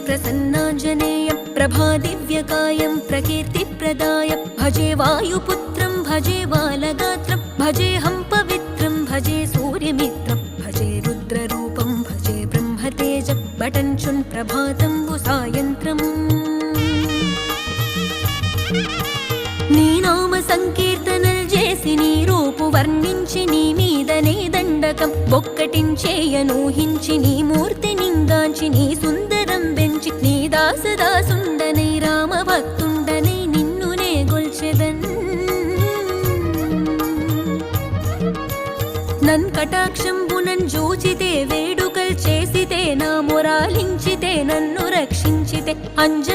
प्रसन्नाञ्जनेयं प्रभादिव्यकायं प्रकीर्तिप्रदाय भजे वायुपुत्रं भजे बालगात्रं भजेऽहं पवित्रं भजे सूर्यमित्रं भजे रुद्ररूपं भजे ब्रह्मतेजं बटञ्चुन् प्रभातं सायन्त्रम् నీ నామ సంకీర్తనలు చేసి నీ రూపు వర్ణించి నీ మీదనే దండకం ఒక్కటించేయనూహించి నీ మూర్తి నింగాంచి నీ సుందరం పెంచి నీ దాసదాసుండనై రామ భక్తుండనై నిన్నునే గొల్చెదన్ నన్ కటాక్షంబునన్ జూచితే వేడుకల్ చేసితే నా మొరాలించితే నన్ను రక్షించితే అంజ